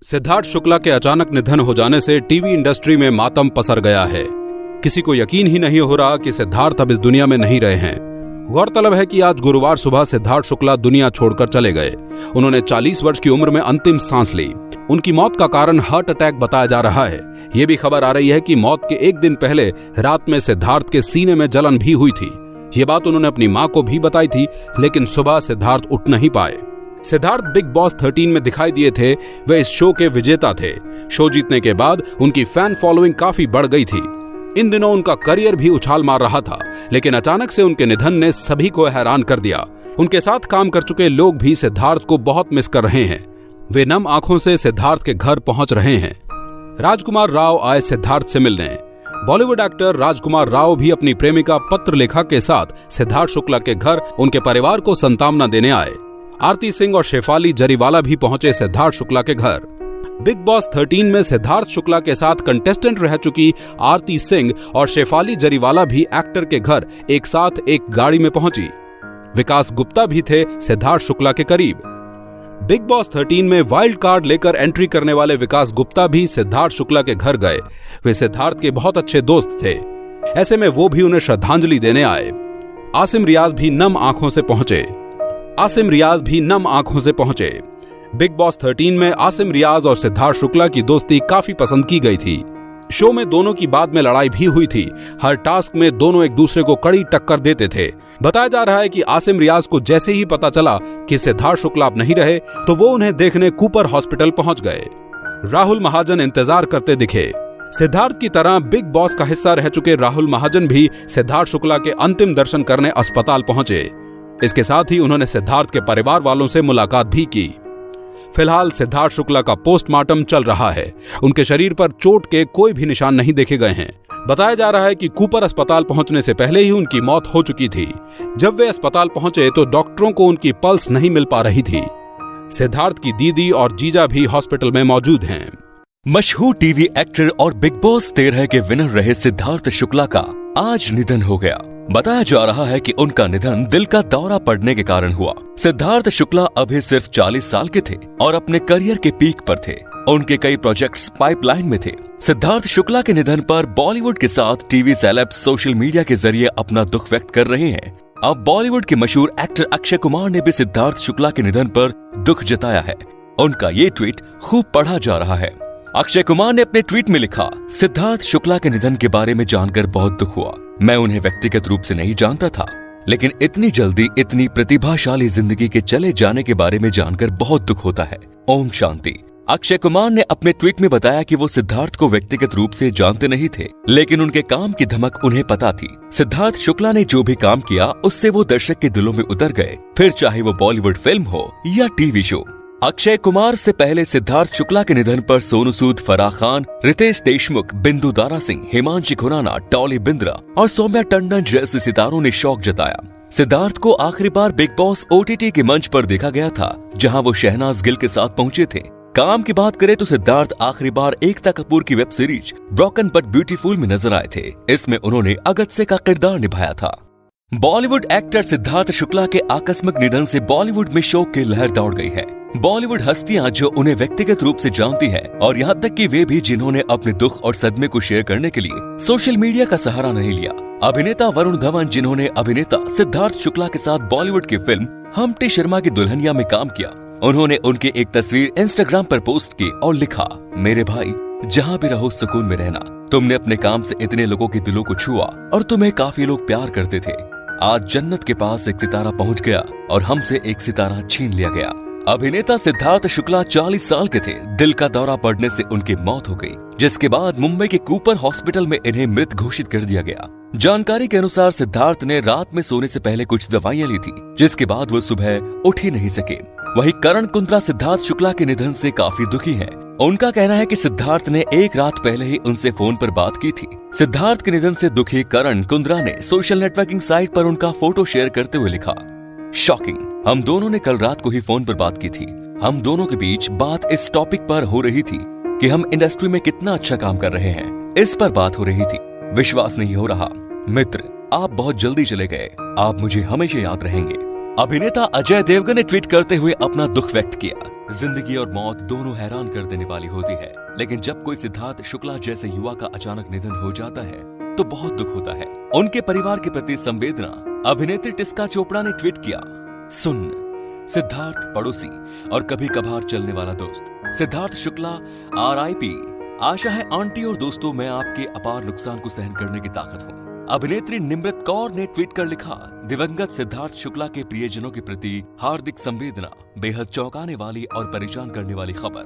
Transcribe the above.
सिद्धार्थ शुक्ला के अचानक निधन हो जाने से टीवी इंडस्ट्री में मातम पसर गया है। किसी को यकीन ही नहीं हो रहा कि सिद्धार्थ अब इस दुनिया में नहीं रहे हैं। गौरतलब है कि आज गुरुवार सुबह सिद्धार्थ शुक्ला दुनिया छोड़कर चले गए। उन्होंने 40 वर्ष की उम्र में अंतिम सांस ली। उनकी मौत का कारण हार्ट अटैक बताया जा रहा है। यह भी खबर आ रही है कि मौत के एक दिन पहले रात में सिद्धार्थ के सीने में जलन भी हुई थी। ये बात उन्होंने अपनी मां को भी बताई थी, लेकिन सुबह सिद्धार्थ उठ नहीं पाए। सिद्धार्थ बिग बॉस 13 में दिखाई दिए थे। वे इस शो के विजेता थे। शो जीतने के बाद उनकी फैन फॉलोइंग काफी बढ़ गई थी। इन दिनों उनका करियर भी उछाल मार रहा था, लेकिन अचानक से उनके निधन ने सभी को हैरान कर दिया। उनके साथ काम कर चुके लोग भी सिद्धार्थ को बहुत मिस कर रहे हैं। वे नम आंखों से सिद्धार्थ के घर पहुंच रहे हैं। राजकुमार राव आए सिद्धार्थ से मिलने। बॉलीवुड एक्टर राजकुमार राव भी अपनी प्रेमिका पत्रलेखा के साथ सिद्धार्थ शुक्ला के घर उनके परिवार को सांत्वना देने आए। आरती सिंह और शेफाली जरीवाला भी पहुंचे सिद्धार्थ शुक्ला के घर। बिग बॉस 13 में सिद्धार्थ शुक्ला के साथ कंटेस्टेंट रह चुकी आरती सिंह और शेफाली जरीवाला भी एक्टर के घर एक साथ एक गाड़ी में पहुंची। विकास गुप्ता भी थे सिद्धार्थ शुक्ला के करीब। बिग बॉस 13 में वाइल्ड कार्ड लेकर एंट्री करने वाले विकास गुप्ता भी सिद्धार्थ शुक्ला के घर गए। वे सिद्धार्थ के बहुत अच्छे दोस्त थे। ऐसे में वो भी उन्हें श्रद्धांजलि देने आए। आसिम रियाज भी नम आंखों से पहुंचे। बिग बॉस 13 में आसिम रियाज और सिद्धार्थ शुक्ला की दोस्ती काफी पसंद की गई थी। शो में दोनों की बाद में लड़ाई भी हुई थी। हर टास्क में दोनों एक दूसरे को कड़ी टक्कर देते थे। बताया जा रहा है कि आसिम रियाज को जैसे ही पता चला कि सिद्धार्थ शुक्ला अब नहीं रहे, तो वो उन्हें देखने कूपर हॉस्पिटल पहुंच गए। राहुल महाजन इंतजार करते दिखे। सिद्धार्थ की तरह बिग बॉस का हिस्सा रह चुके राहुल महाजन भी सिद्धार्थ शुक्ला के अंतिम दर्शन करने अस्पताल पहुंचे। इसके साथ ही उन्होंने सिद्धार्थ के परिवार वालों से मुलाकात भी की। फिलहाल सिद्धार्थ शुक्ला का पोस्टमार्टम चल रहा है। उनके शरीर पर चोट के कोई भी निशान नहीं देखे गए हैं। बताया जा रहा है कि कूपर अस्पताल पहुंचने से पहले ही उनकी मौत हो चुकी थी। जब वे अस्पताल पहुंचे तो डॉक्टरों को उनकी पल्स नहीं मिल पा रही थी। सिद्धार्थ की दीदी और जीजा भी हॉस्पिटल में मौजूद हैं। मशहूर टीवी एक्टर और बिग बॉस 13 के विनर रहे सिद्धार्थ शुक्ला का आज निधन हो गया। बताया जा रहा है कि उनका निधन दिल का दौरा पड़ने के कारण हुआ। सिद्धार्थ शुक्ला अभी सिर्फ 40 साल के थे और अपने करियर के पीक पर थे। उनके कई प्रोजेक्ट्स पाइपलाइन में थे। सिद्धार्थ शुक्ला के निधन पर बॉलीवुड के साथ टीवी सेलेब्स सोशल मीडिया के जरिए अपना दुख व्यक्त कर रहे हैं। अब बॉलीवुड के मशहूर एक्टर अक्षय कुमार ने भी सिद्धार्थ शुक्ला के निधन पर दुख जताया है। उनका ये ट्वीट खूब पढ़ा जा रहा है। अक्षय कुमार ने अपने ट्वीट में लिखा, सिद्धार्थ शुक्ला के निधन के बारे में जानकर बहुत दुख हुआ। मैं उन्हें व्यक्तिगत रूप से नहीं जानता था, लेकिन इतनी जल्दी इतनी प्रतिभाशाली जिंदगी के चले जाने के बारे में जानकर बहुत दुख होता है। ओम शांति। अक्षय कुमार ने अपने ट्वीट में बताया कि वो सिद्धार्थ को व्यक्तिगत रूप से जानते नहीं थे, लेकिन उनके काम की धमक उन्हें पता थी। सिद्धार्थ शुक्ला ने जो भी काम किया उससे वो दर्शक के दिलों में उतर गए, फिर चाहे वो बॉलीवुड फिल्म हो या टीवी शो। अक्षय कुमार से पहले सिद्धार्थ शुक्ला के निधन पर सोनू सूद, फराह खान, रितेश देशमुख, बिंदु दारा सिंह, हिमांशी खुराना, टॉली बिंद्रा और सौम्या टंडन जैसे सितारों ने शोक जताया। सिद्धार्थ को आखिरी बार बिग बॉस OTT के मंच पर देखा गया था, जहां वो शहनाज गिल के साथ पहुंचे थे। काम की बात करें तो सिद्धार्थ आखिरी बार एकता कपूर की web series broken but beautiful में नजर आए थे। इसमें उन्होंने अगत्य का किरदार निभाया था। बॉलीवुड एक्टर सिद्धार्थ शुक्ला के आकस्मिक निधन से बॉलीवुड में शोक की लहर दौड़ गई है। बॉलीवुड हस्तियां जो उन्हें व्यक्तिगत रूप से जानती हैं और यहाँ तक कि वे भी जिन्होंने अपने दुख और सदमे को शेयर करने के लिए सोशल मीडिया का सहारा नहीं लिया। अभिनेता वरुण धवन, जिन्होंने अभिनेता सिद्धार्थ शुक्ला के साथ बॉलीवुड की फिल्म हम्प्टी शर्मा की दुल्हनिया में काम किया, उन्होंने उनकी एक तस्वीर इंस्टाग्राम पर पोस्ट की और लिखा, मेरे भाई जहाँ भी रहो सुकून में रहना। तुमने अपने काम से इतने लोगों के दिलों को छुआ और तुम्हें काफी लोग प्यार करते थे। आज जन्नत के पास एक सितारा पहुंच गया और हमसे एक सितारा छीन लिया गया। अभिनेता सिद्धार्थ शुक्ला 40 साल के थे। दिल का दौरा पड़ने से उनकी मौत हो गई, जिसके बाद मुंबई के कूपर हॉस्पिटल में इन्हें मृत घोषित कर दिया गया। जानकारी के अनुसार सिद्धार्थ ने रात में सोने से पहले कुछ दवाइयां ली थी, जिसके बाद वो सुबह उठ ही नहीं सके। वहीं करण कुंद्रा सिद्धार्थ शुक्ला के निधन से काफी दुखी हैं। उनका कहना है कि सिद्धार्थ ने एक रात पहले ही उनसे फोन पर बात की थी। सिद्धार्थ के निधन से दुखी करण कुंद्रा ने सोशल नेटवर्किंग साइट पर उनका फोटो शेयर करते हुए लिखा, शॉकिंग, हम दोनों ने कल रात को ही फोन पर बात की थी। हम दोनों के बीच बात इस टॉपिक पर हो रही थी कि हम इंडस्ट्री में कितना अच्छा काम कर रहे हैं, इस पर बात हो रही थी। विश्वास नहीं हो रहा। मित्र, आप बहुत जल्दी चले गए। आप मुझे हमेशा याद रहेंगे। अभिनेता अजय देवगन ने ट्वीट करते हुए अपना दुख व्यक्त किया। जिंदगी और मौत दोनों हैरान कर देने वाली होती है, लेकिन जब कोई सिद्धार्थ शुक्ला जैसे युवा का अचानक निधन हो जाता है तो बहुत दुख होता है। उनके परिवार के प्रति संवेदना अभिनेत्री टिस्का चोपड़ा ने ट्वीट किया, सुन सिद्धार्थ पड़ोसी और कभी कभार चलने वाला दोस्त सिद्धार्थ शुक्ला RIP। आशा है आंटी और दोस्तों मैं आपके अपार नुकसान को सहन करने की ताकत हूँ। अभिनेत्री निमृत कौर ने ट्वीट कर लिखा, दिवंगत सिद्धार्थ शुक्ला के प्रियजनों के प्रति हार्दिक संवेदना। बेहद चौंकाने वाली और परेशान करने वाली खबर।